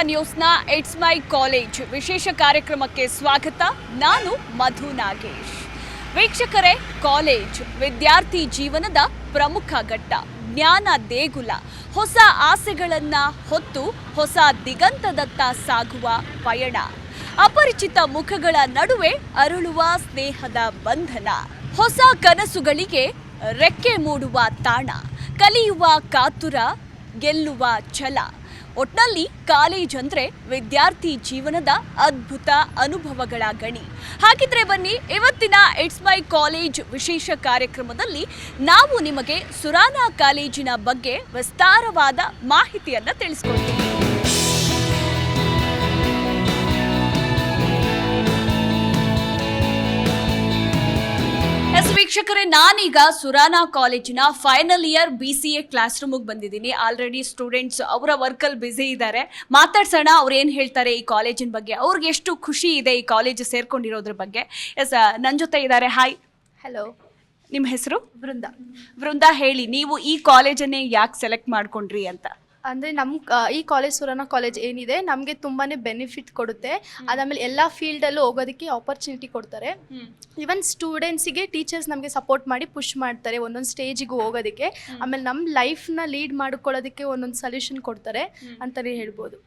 ನ್ಯೂಸ್ನ it's my college ವಿಶೇಷ ಕಾರ್ಯಕ್ರಮಕ್ಕೆ ಸ್ವಾಗತ. ನಾನು ಮಧು ನಾಗೇಶ್. ವೀಕ್ಷಕರೇ, ಕಾಲೇಜ್ ವಿದ್ಯಾರ್ಥಿ ಜೀವನದ ಪ್ರಮುಖ ಘಟ್ಟ. ಜ್ಞಾನ ದೇಗುಲ. ಹೊಸ ಆಸೆಗಳನ್ನ ಹೊತ್ತು ಹೊಸ ದಿಗಂತದತ್ತ ಸಾಗುವ ಪಯಣ. ಅಪರಿಚಿತ ಮುಖಗಳ ನಡುವೆ ಅರಳುವ ಸ್ನೇಹದ ಬಂಧನ. ಹೊಸ ಕನಸುಗಳಿಗೆ ರೆಕ್ಕೆ ಮೂಡುವ ತಾಣ. ಕಲಿಯುವ ಕಾತುರ, ಗೆಲ್ಲುವ ಛಲ. ಒಟ್ನಲ್ಲಿ ಕಾಲೇಜ್ ಅಂದ್ರೆ ವಿದ್ಯಾರ್ಥಿ ಜೀವನದ ಅದ್ಭುತ ಅನುಭವಗಳ ಗಣಿ. ಹಾಗಿದ್ರೆ ಬನ್ನಿ, ಇವತ್ತಿನ ಇಟ್ಸ್ ಮೈ ಕಾಲೇಜ್ ವಿಶೇಷ ಕಾರ್ಯಕ್ರಮದಲ್ಲಿ ನಾವು ನಿಮಗೆ ಸುರಾನಾ ಕಾಲೇಜಿನ ಬಗ್ಗೆ ವಿಸ್ತಾರವಾದ ಮಾಹಿತಿಯನ್ನ ತಿಳಿಸ್ಕೊಡ್ತೀವಿ. ವೀಕ್ಷಕರೇ, ನಾನೀಗ ಸುರಾನಾ ಕಾಲೇಜಿನ ಫೈನಲ್ ಇಯರ್ BCA ಕ್ಲಾಸ್ ರೂಮಿಗೆ ಬಂದಿದ್ದೀನಿ. ಆಲ್ರೆಡಿ ಸ್ಟೂಡೆಂಟ್ಸ್ ಅವರ ವರ್ಕಲ್ಲಿ ಬ್ಯುಸಿ ಇದ್ದಾರೆ. ಮಾತಾಡ್ಸೋಣ, ಅವ್ರು ಏನು ಹೇಳ್ತಾರೆ ಈ ಕಾಲೇಜಿನ ಬಗ್ಗೆ, ಅವ್ರಿಗೆ ಎಷ್ಟು ಖುಷಿ ಇದೆ ಈ ಕಾಲೇಜ್ ಸೇರ್ಕೊಂಡಿರೋದ್ರ ಬಗ್ಗೆ. ಎಸ್, ನನ್ನ ಜೊತೆ ಇದ್ದಾರೆ. ಹಾಯ್. ಹಲೋ. ನಿಮ್ಮ ಹೆಸರು? ವೃಂದ. ಹೇಳಿ, ನೀವು ಈ ಕಾಲೇಜನ್ನೇ ಯಾಕೆ ಸೆಲೆಕ್ಟ್ ಮಾಡ್ಕೊಂಡ್ರಿ ಅಂತ? ಅಂದರೆ ಈ ಕಾಲೇಜ್ ಸುರಾನಾ ಕಾಲೇಜ್ ಏನಿದೆ ನಮಗೆ ತುಂಬಾ ಬೆನಿಫಿಟ್ ಕೊಡುತ್ತೆ. ಅದಾದಮೇಲೆ ಎಲ್ಲ ಫೀಲ್ಡಲ್ಲೂ ಹೋಗೋದಕ್ಕೆ ಆಪರ್ಚುನಿಟಿ ಕೊಡ್ತಾರೆ. ಈವನ್ ಸ್ಟೂಡೆಂಟ್ಸಿಗೆ ಟೀಚರ್ಸ್ ನಮಗೆ ಸಪೋರ್ಟ್ ಮಾಡಿ ಪುಷ್ ಮಾಡ್ತಾರೆ ಒಂದೊಂದು ಸ್ಟೇಜಿಗೆ ಹೋಗೋದಕ್ಕೆ. ಆಮೇಲೆ ನಮ್ಮ ಲೈಫ್ನ ಲೀಡ್ ಮಾಡ್ಕೊಳ್ಳೋದಕ್ಕೆ ಒಂದೊಂದು ಸೊಲ್ಯೂಷನ್ ಕೊಡ್ತಾರೆ ಅಂತಲೇ ಹೇಳ್ಬೋದು.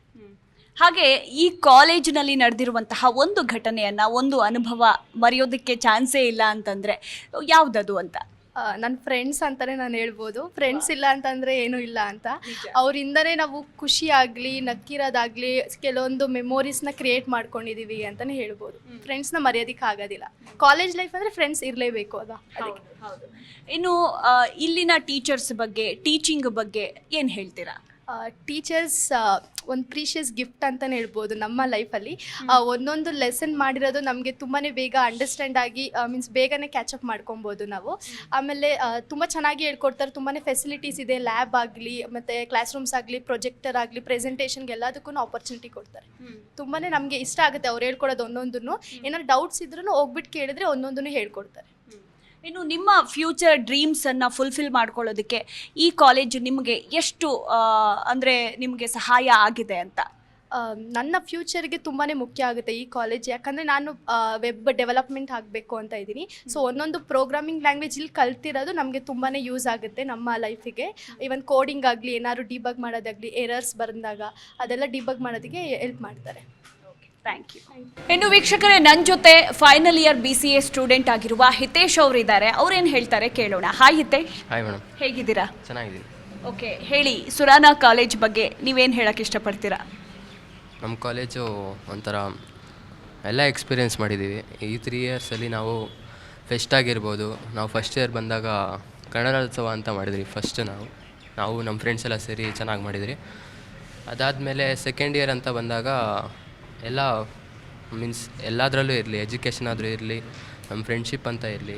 ಹಾಗೆ ಈ ಕಾಲೇಜಿನಲ್ಲಿ ನಡೆದಿರುವಂತಹ ಒಂದು ಘಟನೆಯನ್ನು, ಒಂದು ಅನುಭವ ಮರೆಯೋದಕ್ಕೆ ಚಾನ್ಸೇ ಇಲ್ಲ ಅಂತಂದರೆ ಯಾವುದದು ಅಂತ? ನನ್ನ ಫ್ರೆಂಡ್ಸ್ ಅಂತಲೇ ನಾನು ಹೇಳ್ಬೋದು. ಫ್ರೆಂಡ್ಸ್ ಇಲ್ಲ ಅಂತಂದರೆ ಏನೂ ಇಲ್ಲ ಅಂತ. ಅವರಿಂದನೇ ನಾವು ಖುಷಿ ಆಗಲಿ, ನಕ್ಕಿರೋದಾಗಲಿ, ಕೆಲವೊಂದು ಮೆಮೊರೀಸ್ನ ಕ್ರಿಯೇಟ್ ಮಾಡ್ಕೊಂಡಿದ್ದೀವಿ ಅಂತಲೇ ಹೇಳ್ಬೋದು. ಫ್ರೆಂಡ್ಸ್ನ ಮರೆಯೋದಕ್ಕೆ ಆಗೋದಿಲ್ಲ. ಕಾಲೇಜ್ ಲೈಫ್ ಅಂದರೆ ಫ್ರೆಂಡ್ಸ್ ಇರಲೇಬೇಕು ಅದ. ಅದಕ್ಕೆ ಹೌದು. ಇನ್ನು ಇಲ್ಲಿನ ಟೀಚರ್ಸ್ ಬಗ್ಗೆ, ಟೀಚಿಂಗ್ ಬಗ್ಗೆ ಏನು ಹೇಳ್ತೀರಾ? ಟೀಚರ್ಸ್ ಒಂದು ಪ್ರೀಷಿಯಸ್ ಗಿಫ್ಟ್ ಅಂತಲೇ ಹೇಳ್ಬೋದು ನಮ್ಮ ಲೈಫಲ್ಲಿ. ಒಂದೊಂದು ಲೆಸನ್ ಮಾಡಿರೋದು ನಮಗೆ ತುಂಬಾ ಬೇಗ ಅಂಡರ್ಸ್ಟ್ಯಾಂಡ್ ಆಗಿ ಮೀನ್ಸ್ ಬೇಗನೆ ಕ್ಯಾಚಪ್ ಮಾಡ್ಕೊಬೋದು ನಾವು. ಆಮೇಲೆ ತುಂಬ ಚೆನ್ನಾಗಿ ಹೇಳ್ಕೊಡ್ತಾರೆ. ತುಂಬಾ ಫೆಸಿಲಿಟೀಸ್ ಇದೆ. ಲ್ಯಾಬ್ ಆಗಲಿ, ಮತ್ತು ಕ್ಲಾಸ್ ರೂಮ್ಸ್ ಆಗಲಿ, ಪ್ರೊಜೆಕ್ಟರ್ ಆಗಲಿ, ಪ್ರೆಸೆಂಟೇಷನ್ಗೆ ಎಲ್ಲದಕ್ಕೂ ಆಪರ್ಚುನಿಟಿ ಕೊಡ್ತಾರೆ. ತುಂಬಾ ನಮಗೆ ಇಷ್ಟ ಆಗುತ್ತೆ ಅವ್ರು ಹೇಳ್ಕೊಡೋದು. ಒಂದೊಂದನ್ನು ಏನಾದ್ರು ಡೌಟ್ಸ್ ಇದ್ರೂ ಹೋಗ್ಬಿಟ್ಟು ಕೇಳಿದ್ರೆ ಒಂದೊಂದನ್ನು ಹೇಳ್ಕೊಡ್ತಾರೆ. ಇನ್ನು ನಿಮ್ಮ ಫ್ಯೂಚರ್ ಡ್ರೀಮ್ಸನ್ನು ಫುಲ್ಫಿಲ್ ಮಾಡ್ಕೊಳ್ಳೋದಕ್ಕೆ ಈ ಕಾಲೇಜ್ ನಿಮಗೆ ಎಷ್ಟು ಅಂದರೆ ನಿಮಗೆ ಸಹಾಯ ಆಗಿದೆ ಅಂತ? ನನ್ನ ಫ್ಯೂಚರ್ಗೆ ತುಂಬಾ ಮುಖ್ಯ ಆಗುತ್ತೆ ಈ ಕಾಲೇಜ್. ಯಾಕಂದರೆ ನಾನು ವೆಬ್ ಡೆವಲಪ್ಮೆಂಟ್ ಆಗಬೇಕು ಅಂತ ಇದ್ದೀನಿ. ಸೊ ಒಂದೊಂದು ಪ್ರೋಗ್ರಾಮಿಂಗ್ ಲ್ಯಾಂಗ್ವೇಜ್ ಇಲ್ಲಿ ಕಲ್ತಿರೋದು ನಮಗೆ ತುಂಬಾ ಯೂಸ್ ಆಗುತ್ತೆ ನಮ್ಮ ಲೈಫಿಗೆ. ಈವನ್ ಕೋಡಿಂಗ್ ಆಗಲಿ, ಏನಾದ್ರು ಡಿಬಗ್ ಮಾಡೋದಾಗಲಿ, ಎರರ್ಸ್ ಬಂದಾಗ ಅದೆಲ್ಲ ಡಿಬಗ್ ಮಾಡೋದಕ್ಕೆ ಹೆಲ್ಪ್ ಮಾಡ್ತಾರೆ. Thank you. ಇನ್ನು ವೀಕ್ಷಕರೇ, ನನ್ನ ಜೊತೆ ಫೈನಲ್ ಇಯರ್ BCA ಸ್ಟೂಡೆಂಟ್ ಆಗಿರುವ ಹಿತೇಶ್ ಅವರು ಇದ್ದಾರೆ. ಅವ್ರೇನು ಹೇಳ್ತಾರೆ ಕೇಳೋಣ. ಹಾಯ್ ಹಿತೇಶ್. Hi madam. ಹೇಗಿದ್ದೀರಾ? ಚೆನ್ನಾಗಿದ್ದೀನಿ. ಓಕೆ, ಹೇಳಿ, ಸುರಾನಾ ಕಾಲೇಜ್ ಬಗ್ಗೆ ನೀವೇನು ಹೇಳೋಕ್ಕೆ ಇಷ್ಟಪಡ್ತೀರಾ? ನಮ್ಮ ಕಾಲೇಜು ಒಂಥರ ಎಲ್ಲ ಎಕ್ಸ್ಪೀರಿಯೆನ್ಸ್ ಮಾಡಿದ್ದೀವಿ. ಈ 3 ಇಯರ್ಸಲ್ಲಿ ನಾವು ಫೆಸ್ಟ್ ಆಗಿರ್ಬೋದು. ನಾವು ಫಸ್ಟ್ ಇಯರ್ ಬಂದಾಗ ಕನ್ನಡೋತ್ಸವ ಅಂತ ಮಾಡಿದ್ರಿ. ಫಸ್ಟ್ ನಾವು ನಮ್ಮ ಫ್ರೆಂಡ್ಸ್ ಎಲ್ಲ ಸೇರಿ ಚೆನ್ನಾಗಿ ಮಾಡಿದ್ರಿ. ಅದಾದಮೇಲೆ ಸೆಕೆಂಡ್ ಇಯರ್ ಅಂತ ಬಂದಾಗ ಎಲ್ಲ ಮೀನ್ಸ್ ಎಲ್ಲದರಲ್ಲೂ ಇರಲಿ, ಎಜುಕೇಷನ್ ಆದರೂ ಇರಲಿ, ನಮ್ಮ ಫ್ರೆಂಡ್ಶಿಪ್ ಅಂತ ಇರಲಿ,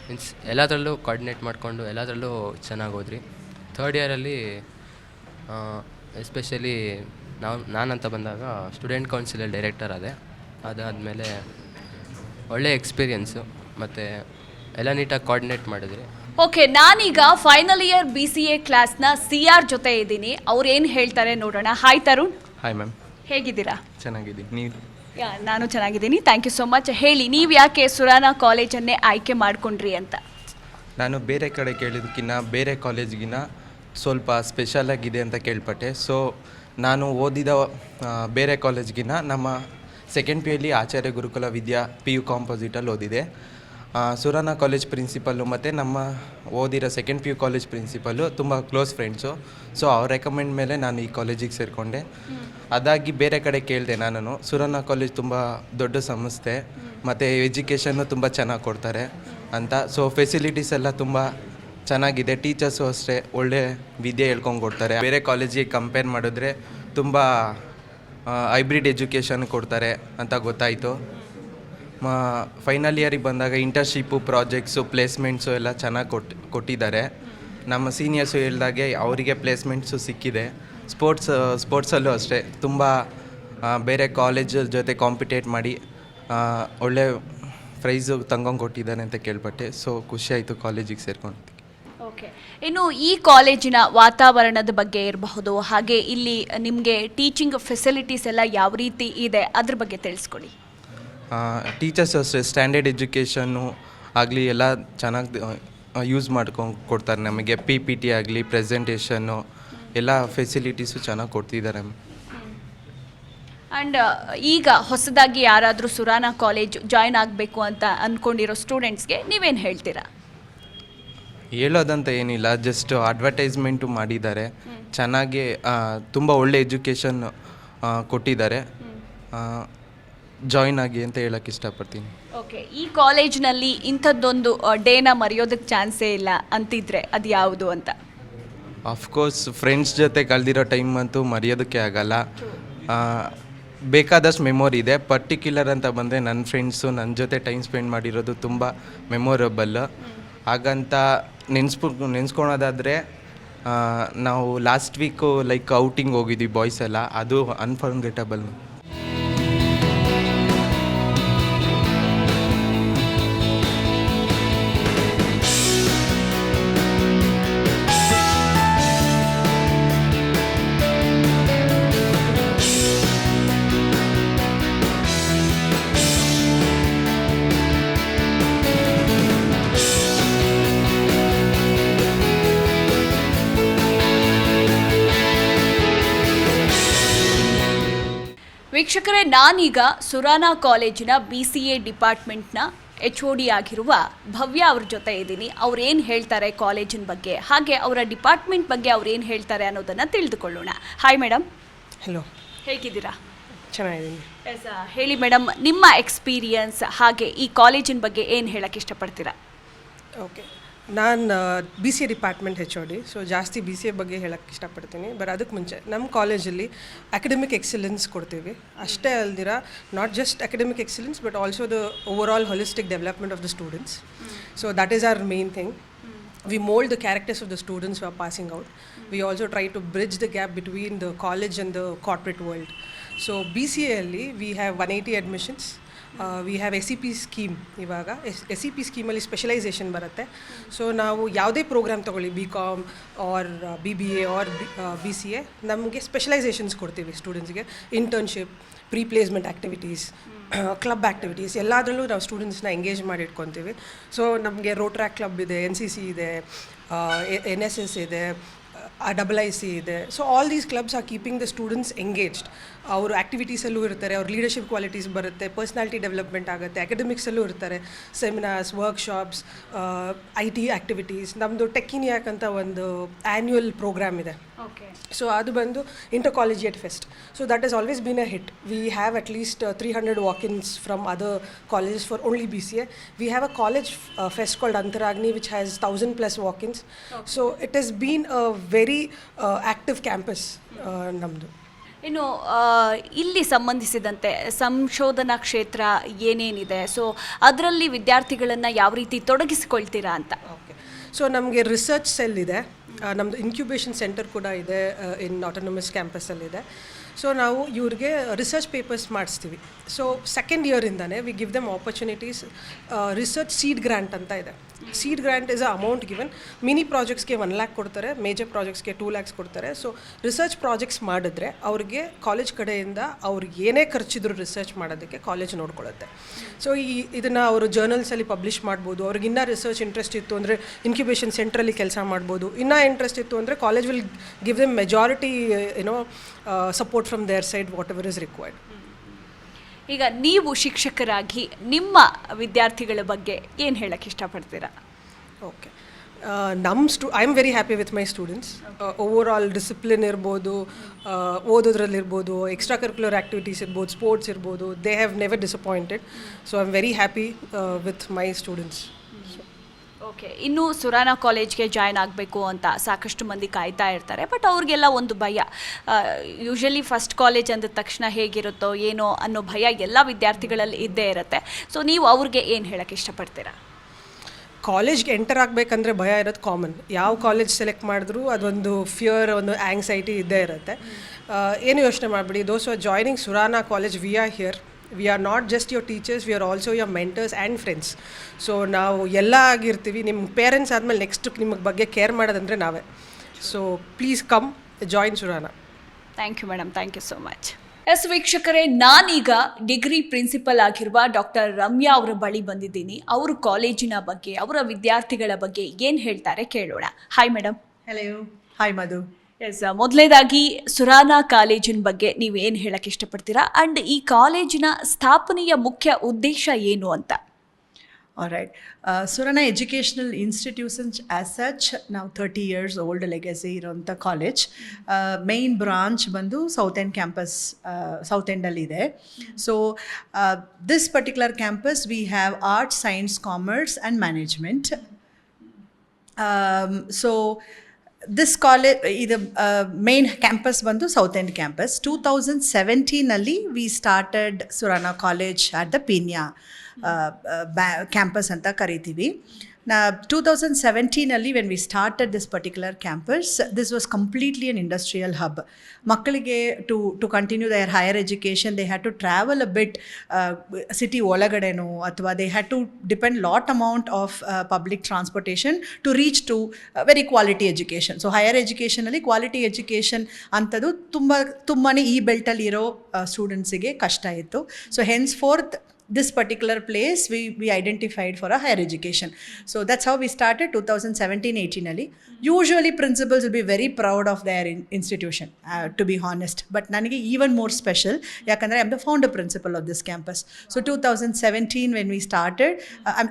ಮೀನ್ಸ್ ಎಲ್ಲದರಲ್ಲೂ ಕೋಆರ್ಡಿನೇಟ್ ಮಾಡಿಕೊಂಡು ಎಲ್ಲದರಲ್ಲೂ ಚೆನ್ನಾಗಿ ಹೋದ್ರಿ. ಥರ್ಡ್ ಇಯರಲ್ಲಿ ಎಸ್ಪೆಷಲಿ ನಾನಂತ ಬಂದಾಗ ಸ್ಟೂಡೆಂಟ್ ಕೌನ್ಸಿಲಲ್ಲಿ ಡೈರೆಕ್ಟರ್ ಆದೆ. ಅದಾದಮೇಲೆ ಒಳ್ಳೆ ಎಕ್ಸ್ಪೀರಿಯೆನ್ಸು ಮತ್ತು ಎಲ್ಲ ನೀಟಾಗಿ ಕೋಆರ್ಡಿನೇಟ್ ಮಾಡಿದ್ರಿ. ಓಕೆ, ನಾನೀಗ ಫೈನಲ್ ಇಯರ್ BCA ಕ್ಲಾಸ್ನ CR ಜೊತೆ ಇದ್ದೀನಿ. ಅವ್ರು ಏನು ಹೇಳ್ತಾರೆ ನೋಡೋಣ. ಹಾಯ್ ತರುಣ್. Hi ma'am. ಹೇಗಿದ್ದೀರಾ? ಚೆನ್ನಾಗಿದ್ದೀನಿ. ನೀವು? ನಾನು ಚೆನ್ನಾಗಿದ್ದೀನಿ. Thank you so much. ಹೇಳಿ, ನೀವು ಯಾಕೆ ಸುರಾನಾ ಕಾಲೇಜನ್ನೇ ಆಯ್ಕೆ ಮಾಡ್ಕೊಂಡ್ರಿ ಅಂತ? ನಾನು ಬೇರೆ ಕಡೆ ಕೇಳಿದಕ್ಕಿಂತ ಬೇರೆ ಕಾಲೇಜ್ಗಿನ್ನ ಸ್ವಲ್ಪ ಸ್ಪೆಷಲ್ ಆಗಿದೆ ಅಂತ ಕೇಳ್ಪಟ್ಟೆ. ಸೊ ನಾನು ಓದಿದ ಬೇರೆ ಕಾಲೇಜ್ಗಿನ್ನ ನಮ್ಮ ಸೆಕೆಂಡ್ PUಲಿ ಆಚಾರ್ಯ ಗುರುಕುಲ ವಿದ್ಯಾ PU ಕಾಂಪೋಸಿಟಲ್ಲಿ ಓದಿದೆ. ಸುರಾನಾ ಕಾಲೇಜ್ ಪ್ರಿನ್ಸಿಪಲ್ಲು ಮತ್ತು ನಮ್ಮ ಓದಿರೋ ಸೆಕೆಂಡ್ PU ಕಾಲೇಜ್ ಪ್ರಿನ್ಸಿಪಲ್ಲು ತುಂಬ ಕ್ಲೋಸ್ ಫ್ರೆಂಡ್ಸು. ಸೊ ಅವ್ರ ರೆಕಮೆಂಡ್ ಮೇಲೆ ನಾನು ಈ ಕಾಲೇಜಿಗೆ ಸೇರಿಕೊಂಡೆ. ಅದಾಗಿ ಬೇರೆ ಕಡೆ ಕೇಳಿದೆ ನಾನು. ಸುರಾನಾ ಕಾಲೇಜ್ ತುಂಬ ದೊಡ್ಡ ಸಂಸ್ಥೆ ಮತ್ತು ಎಜುಕೇಷನ್ನು ತುಂಬ ಚೆನ್ನಾಗಿ ಕೊಡ್ತಾರೆ ಅಂತ. ಸೊ ಫೆಸಿಲಿಟೀಸ್ ಎಲ್ಲ ತುಂಬ ಚೆನ್ನಾಗಿದೆ. ಟೀಚರ್ಸು ಅಷ್ಟೇ ಒಳ್ಳೆ ವಿದ್ಯೆ ಹೇಳ್ಕೊಂಡು ಕೊಡ್ತಾರೆ. ಬೇರೆ ಕಾಲೇಜಿಗೆ ಕಂಪೇರ್ ಮಾಡಿದ್ರೆ ತುಂಬ ಹೈಬ್ರಿಡ್ ಎಜುಕೇಷನ್ ಕೊಡ್ತಾರೆ ಅಂತ ಗೊತ್ತಾಯಿತು. ಫೈನಲ್ ಇಯರಿಗೆ ಬಂದಾಗ ಇಂಟರ್ನ್ಶಿಪ್ಪು, ಪ್ರಾಜೆಕ್ಟ್ಸು, ಪ್ಲೇಸ್ಮೆಂಟ್ಸು ಎಲ್ಲ ಚೆನ್ನಾಗಿ ಕೊಟ್ಟಿದ್ದಾರೆ. ನಮ್ಮ ಸೀನಿಯರ್ಸು ಹೇಳಿದಾಗೆ ಅವರಿಗೆ ಪ್ಲೇಸ್ಮೆಂಟ್ಸು ಸಿಕ್ಕಿದೆ. ಸ್ಪೋರ್ಟ್ಸಲ್ಲೂ ಅಷ್ಟೇ ತುಂಬ ಬೇರೆ ಕಾಲೇಜ್ ಜೊತೆ ಕಾಂಪಿಟೇಟ್ ಮಾಡಿ ಒಳ್ಳೆ ಪ್ರೈಸು ತಂಗೊಂಡು ಕೊಟ್ಟಿದ್ದಾನೆ ಅಂತ ಕೇಳ್ಪಟ್ಟೆ. ಸೊ ಖುಷಿಯಾಯಿತು ಕಾಲೇಜಿಗೆ ಸೇರ್ಕೊಂಡಿದ್ದಕ್ಕೆ. ಓಕೆ, ಇನ್ನು ಈ ಕಾಲೇಜಿನ ವಾತಾವರಣದ ಬಗ್ಗೆ ಇರಬಹುದು, ಹಾಗೆ ಇಲ್ಲಿ ನಿಮಗೆ ಟೀಚಿಂಗ್ ಫೆಸಿಲಿಟೀಸ್ ಎಲ್ಲ ಯಾವ ರೀತಿ ಇದೆ ಅದ್ರ ಬಗ್ಗೆ ತಿಳಿಸ್ಕೊಡಿ. ಟೀಚರ್ಸ್ ಅಷ್ಟೇ ಸ್ಟ್ಯಾಂಡರ್ಡ್ ಎಜುಕೇಷನ್ನು ಆಗಲಿ ಎಲ್ಲ ಚೆನ್ನಾಗಿ ಯೂಸ್ ಮಾಡ್ಕೊಂಡು ಕೊಡ್ತಾರೆ ನಮಗೆ. PPT ಆಗಲಿ, ಪ್ರೆಸೆಂಟೇಷನ್ನು ಎಲ್ಲ ಫೆಸಿಲಿಟೀಸು ಚೆನ್ನಾಗಿ ಕೊಡ್ತಿದ್ದಾರೆ. ಆ್ಯಂಡ್ ಈಗ ಹೊಸದಾಗಿ ಯಾರಾದರೂ ಸುರಾನಾ ಕಾಲೇಜ್ ಜಾಯ್ನ್ ಆಗಬೇಕು ಅಂತ ಅಂದ್ಕೊಂಡಿರೋ ಸ್ಟೂಡೆಂಟ್ಸ್ಗೆ ನೀವೇನು ಹೇಳ್ತೀರಾ? ಹೇಳೋದಂತ ಏನಿಲ್ಲ, ಜಸ್ಟ್ ಅಡ್ವರ್ಟೈಸ್ಮೆಂಟು ಮಾಡಿದ್ದಾರೆ, ಚೆನ್ನಾಗಿ ತುಂಬ ಒಳ್ಳೆ ಎಜುಕೇಷನ್ ಕೊಟ್ಟಿದ್ದಾರೆ. ಜಾಯ್ನ್ ಆಗಿ ಅಂತ ಹೇಳೋಕ್ಕೆ ಇಷ್ಟಪಡ್ತೀನಿ. ಓಕೆ, ಈ ಕಾಲೇಜ್ನಲ್ಲಿ ಇಂಥದ್ದೊಂದು ಡೇನ ಮರೆಯೋದಕ್ಕೆ ಚಾನ್ಸೇ ಇಲ್ಲ ಅಂತಿದ್ರೆ ಅದು ಯಾವುದು ಅಂತ? ಆಫ್ಕೋರ್ಸ್ ಫ್ರೆಂಡ್ಸ್ ಜೊತೆ ಕಳೆದಿರೋ ಟೈಮ್ ಅಂತೂ ಮರೆಯೋದಕ್ಕೆ ಆಗಲ್ಲ. ಬೇಕಾದಷ್ಟು ಮೆಮೊರಿ ಇದೆ. ಪರ್ಟಿಕ್ಯುಲರ್ ಅಂತ ಬಂದರೆ ನನ್ನ ಫ್ರೆಂಡ್ಸು ನನ್ನ ಜೊತೆ ಟೈಮ್ ಸ್ಪೆಂಡ್ ಮಾಡಿರೋದು ತುಂಬ ಮೆಮೊರಬಲ್. ಹಾಗಂತ ನೆನೆಸ್ಕೊಳೋದಾದರೆ ನಾವು ಲಾಸ್ಟ್ ವೀಕು ಲೈಕ್ ಔಟಿಂಗ್ ಹೋಗಿದ್ವಿ ಬಾಯ್ಸ್ ಎಲ್ಲ, ಅದು ಅನ್ಫರ್ಗೆಟಬಲ್. ವೀಕ್ಷಕರೇ, ನಾನೀಗ ಸುರಾನಾ ಕಾಲೇಜಿನ BCA ಡಿಪಾರ್ಟ್ಮೆಂಟ್ನ HOD ಆಗಿರುವ ಭವ್ಯ ಅವ್ರ ಜೊತೆ ಇದ್ದೀನಿ. ಅವ್ರು ಏನು ಹೇಳ್ತಾರೆ ಕಾಲೇಜಿನ ಬಗ್ಗೆ, ಹಾಗೆ ಅವರ ಡಿಪಾರ್ಟ್ಮೆಂಟ್ ಬಗ್ಗೆ ಅವ್ರು ಏನು ಹೇಳ್ತಾರೆ ಅನ್ನೋದನ್ನು ತಿಳಿದುಕೊಳ್ಳೋಣ. Hi madam. ಹಲೋ, ಹೇಗಿದ್ದೀರಾ? ಚೆನ್ನಾಗಿದ್ದೀನಿ. ಎಸ್, ಹೇಳಿ ಮೇಡಮ್, ನಿಮ್ಮ ಎಕ್ಸ್ಪೀರಿಯನ್ಸ್ ಹಾಗೆ ಈ ಕಾಲೇಜಿನ ಬಗ್ಗೆ ಏನು ಹೇಳಕ್ಕೆ ಇಷ್ಟಪಡ್ತೀರಾ? ಓಕೆ, ನಾನು BCA ಡಿಪಾರ್ಟ್ಮೆಂಟ್ HOD, ಸೊ ಜಾಸ್ತಿ BCA ಬಗ್ಗೆ ಹೇಳಕ್ಕೆ ಇಷ್ಟಪಡ್ತೀನಿ. ಬಟ್ ಅದಕ್ಕೆ ಮುಂಚೆ ನಮ್ಮ ಕಾಲೇಜಲ್ಲಿ ಅಕಾಡೆಮಿಕ್ ಎಕ್ಸಲೆನ್ಸ್ ಕೊಡ್ತೀವಿ. ಅಷ್ಟೇ ಅಲ್ದಿರ not just academic excellence but also the overall holistic development of the students. So that is our main thing. We mold the characters of the students who are passing out. We also try to bridge the gap between the college and the corporate world. So BCA ಅಲ್ಲಿ we have 180 admissions. We have SEP scheme. ಇವಾಗ SEP ಸ್ಕೀಮಲ್ಲಿ specialisation ಬರುತ್ತೆ. So ನಾವು ಯಾವುದೇ programme ತೊಗೊಳ್ಳಿ, BCom or BBA or BCA, ನಮಗೆ specialisations ಕೊಡ್ತೀವಿ ಸ್ಟೂಡೆಂಟ್ಸ್ಗೆ. Internship, pre placement activities, club activities ಎಲ್ಲದರಲ್ಲೂ ನಾವು ಸ್ಟೂಡೆಂಟ್ಸ್ನ ಎಂಗೇಜ್ ಮಾಡಿ ಇಟ್ಕೊತೀವಿ. ಸೊ ನಮಗೆ ರೋಟ್ರ್ಯಾಕ್ ಕ್ಲಬ್ ಇದೆ, NCC ಇದೆ, NSS ಇದೆ, IIC ಇದೆ. So all these clubs are keeping the students engaged. ಅವರು ಆ್ಯಕ್ಟಿವಿಟೀಸಲ್ಲೂ ಇರ್ತಾರೆ, ಅವ್ರ ಲೀಡರ್ಶಿಪ್ ಕ್ವಾಲಿಟೀಸ್ ಬರುತ್ತೆ, ಪರ್ಸ್ನಾಲಿಟಿ ಡೆವಲಪ್ಮೆಂಟ್ ಆಗುತ್ತೆ, ಅಕಾಡೆಮಿಕ್ಸಲ್ಲೂ ಇರ್ತಾರೆ, ಸೆಮಿನಾರ್ಸ್, ವರ್ಕ್ಶಾಪ್ಸ್, IT ಆ್ಯಕ್ಟಿವಿಟೀಸ್. ನಮ್ಮದು ಟೆಕ್ಕಿನಿಯಾಕ್ ಅಂತ ಒಂದು ಆ್ಯನ್ಯುವಲ್ ಪ್ರೋಗ್ರಾಮ್ ಇದೆ. ಸೊ ಅದು ಬಂದು intercollegiate fest. So that is always been a hit. We have at least 300 walk-ins from other colleges for only BCA. We have a college fest called Antaragni which has 1000+ walk-ins. So it has been a very active campus ನಮ್ಮದು. ಇನ್ನು ಇಲ್ಲಿ ಸಂಬಂಧಿಸಿದಂತೆ ಸಂಶೋಧನಾ ಕ್ಷೇತ್ರ ಏನೇನಿದೆ, so ಅದರಲ್ಲಿ ವಿದ್ಯಾರ್ಥಿಗಳನ್ನು ಯಾವ ರೀತಿ ತೊಡಗಿಸಿಕೊಳ್ತೀರಾ ಅಂತ? ಓಕೆ, ಸೊ ನಮಗೆ ರಿಸರ್ಚ್ ಸೆಲ್ ಇದೆ, ನಮ್ಮದು ಇನ್ಕ್ಯುಬೇಷನ್ ಸೆಂಟರ್ ಕೂಡ ಇದೆ, ಇನ್ ಆಟೋನಮಸ್ ಕ್ಯಾಂಪಸ್ಸಲ್ಲಿದೆ. ಸೊ ನಾವು ಇವ್ರಿಗೆ ರಿಸರ್ಚ್ ಪೇಪರ್ಸ್ ಮಾಡಿಸ್ತೀವಿ. ಸೊ ಸೆಕೆಂಡ್ ಇಯರಿಂದನೇ we give them opportunities. Research seed grant ಅಂತ ಇದೆ. Seed grant is a amount given. Mini ಪ್ರಾಜೆಕ್ಟ್ಸ್ಗೆ 1 lakh ಕೊಡ್ತಾರೆ, ಮೇಜರ್ ಪ್ರಾಜೆಕ್ಟ್ಸ್ಗೆ 2 lakhs ಕೊಡ್ತಾರೆ. ಸೊ ರಿಸರ್ಚ್ ಪ್ರಾಜೆಕ್ಟ್ಸ್ ಮಾಡಿದ್ರೆ ಅವ್ರಿಗೆ ಕಾಲೇಜ್ ಕಡೆಯಿಂದ ಅವ್ರಿಗೆ ಏನೇ ಖರ್ಚಿದ್ರು ರಿಸರ್ಚ್ ಮಾಡೋದಕ್ಕೆ ಕಾಲೇಜ್ ನೋಡ್ಕೊಳ್ಳುತ್ತೆ. ಸೊ ಇದನ್ನು ಅವರು ಜರ್ನಲ್ಸಲ್ಲಿ ಪಬ್ಲಿಷ್ ಮಾಡ್ಬೋದು. ಅವ್ರಿಗೆ ಇನ್ನೂ ರಿಸರ್ಚ್ ಇಂಟ್ರೆಸ್ಟ್ ಇತ್ತು ಅಂದರೆ ಇನ್ಕ್ಯುಬೇಷನ್ ಸೆಂಟ್ರಲ್ಲಿ ಕೆಲಸ ಮಾಡ್ಬೋದು. ಇನ್ನೂ ಇಂಟ್ರೆಸ್ಟ್ ಇತ್ತು ಅಂದರೆ college will give them majority support from their side, whatever is required. ಈಗ ನೀವು ಶಿಕ್ಷಕರಾಗಿ ನಿಮ್ಮ ವಿದ್ಯಾರ್ಥಿಗಳ ಬಗ್ಗೆ ಏನು ಹೇಳಕ್ಕೆ ಇಷ್ಟಪಡ್ತೀರಾ? Okay, I am very happy with my students. Overall discipline ಇರ್ಬೋದು, ಓದೋದ್ರಲ್ಲಿರ್ಬೋದು, ಎಕ್ಸ್ಟ್ರಾ ಕರಿಕ್ಯುಲರ್ ಆ್ಯಕ್ಟಿವಿಟೀಸ್ ಇರ್ಬೋದು, ಸ್ಪೋರ್ಟ್ಸ್ ಇರ್ಬೋದು, they have never disappointed. So I am very happy with my students. Okay, ಇನ್ನು ಸುರಾನಾ ಕಾಲೇಜ್ಗೆ ಜಾಯ್ನ್ ಆಗಬೇಕು ಅಂತ ಸಾಕಷ್ಟು ಮಂದಿ ಕಾಯ್ತಾ ಇರ್ತಾರೆ. ಬಟ್ ಅವ್ರಿಗೆಲ್ಲ ಒಂದು ಭಯ, ಯೂಶಲಿ ಫಸ್ಟ್ ಕಾಲೇಜ್ ಅಂದ ತಕ್ಷಣ ಹೇಗಿರುತ್ತೋ ಏನೋ ಅನ್ನೋ ಭಯ ಎಲ್ಲ ವಿದ್ಯಾರ್ಥಿಗಳಲ್ಲಿ ಇದ್ದೇ ಇರುತ್ತೆ. ಸೊ ನೀವು ಅವ್ರಿಗೆ ಏನು ಹೇಳಕ್ಕೆ ಇಷ್ಟಪಡ್ತೀರಾ? ಕಾಲೇಜ್ಗೆ ಎಂಟರ್ ಆಗಬೇಕಂದ್ರೆ ಭಯ ಇರೋದು ಕಾಮನ್. ಯಾವ ಕಾಲೇಜ್ ಸೆಲೆಕ್ಟ್ ಮಾಡಿದ್ರೂ ಅದೊಂದು ಫಿಯರ್, ಒಂದು ಆ್ಯಂಗ್ಸೈಟಿ ಇದ್ದೇ ಇರುತ್ತೆ. ಏನು ಯೋಚನೆ ಮಾಡಿಬಿಡಿ, those are joining Surana college, we are here. We are not just your teachers, we are also your mentors and friends. So ನಾವು ಎಲ್ಲ ಆಗಿರ್ತೀವಿ. ನಿಮ್ಮ ಪೇರೆಂಟ್ಸ್ ಆದಮೇಲೆ ನೆಕ್ಸ್ಟ್ ನಿಮಗೆ ಬಗ್ಗೆ ಕೇರ್ ಮಾಡೋದಂದರೆ ನಾವೇ. So please come join Surana. Thank you madam, thank you so much. Yes ವೀಕ್ಷಕರೇ, ನಾನೀಗ ಡಿಗ್ರಿ ಪ್ರಿನ್ಸಿಪಲ್ ಆಗಿರುವ ಡಾಕ್ಟರ್ ರಮ್ಯಾ ಅವರ ಬಳಿ ಬಂದಿದ್ದೀನಿ. ಅವರು ಕಾಲೇಜಿನ ಬಗ್ಗೆ, ಅವರ ವಿದ್ಯಾರ್ಥಿಗಳ ಬಗ್ಗೆ ಏನು ಹೇಳ್ತಾರೆ ಕೇಳೋಣ. Hi madam. ಹಲೋ, ಹಾಯ್ ಮಧು. ಎಸ್, ಮೊದಲನೇದಾಗಿ ಸುರಾನಾ ಕಾಲೇಜಿನ ಬಗ್ಗೆ ನೀವು ಏನು ಹೇಳಕ್ಕೆ ಇಷ್ಟಪಡ್ತೀರಾ, ಆ್ಯಂಡ್ ಈ ಕಾಲೇಜಿನ ಸ್ಥಾಪನೆಯ ಮುಖ್ಯ ಉದ್ದೇಶ ಏನು ಅಂತ? All right. Surana Educational Institutions as such, now 30 years old legacy ಇರೋಂಥ ಕಾಲೇಜ್. ಮೇನ್ ಬ್ರಾಂಚ್ ಬಂದು ಸೌತ್ ಎಂಡ್ ಕ್ಯಾಂಪಸ್, ಸೌತ್ ಎಂಡಲ್ಲಿದೆ. So this particular campus we have arts, science, commerce and management. So this college, ಇದು main campus ಬಂದು south end campus. 2017 we started Surana college at the Peenya campus ಅಂತ ಕರಿತೀವಿ. 2017 when we started this particular campus, this was completely an industrial hub. ಮಕ್ಕಳಿಗೆ to continue their higher education they had to travel a bit city ಒಳಗಡೆನೋ, ಅಥವಾ they had to depend lot amount of public transportation to reach to very quality education. So higher ಎಜುಕೇಷನಲ್ಲಿ quality education ಅಂಥದ್ದು ತುಂಬಾ ಈ ಬೆಲ್ಟಲ್ಲಿ ಇರೋ ಸ್ಟೂಡೆಂಟ್ಸಿಗೆ ಕಷ್ಟ ಇತ್ತು. So henceforth this particular place we identified for a higher education. So that's how we started 2017-18. Usually principals will be very proud of their institution, to be honest, but nanige even more special yakandre I am the founder principal of this campus. So 2017 when we started,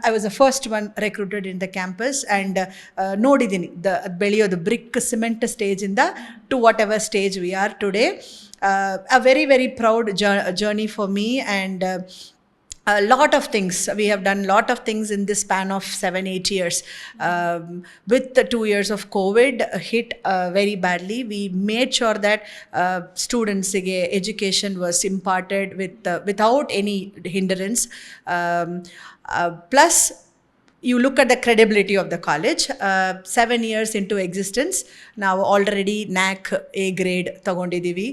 I was the first one recruited in the campus, and nodidini the beliyodu brick cement stage inda to whatever stage we are today. A very very proud journey for me, and a lot of things. We have done lot of things in this span of 7-8 years. With the 2 years of COVID hit very badly, we made sure that students' education was imparted without any hindrance. Plus, you look at the credibility of the college. 7 years into existence, now already NAC A grade tagondidivi.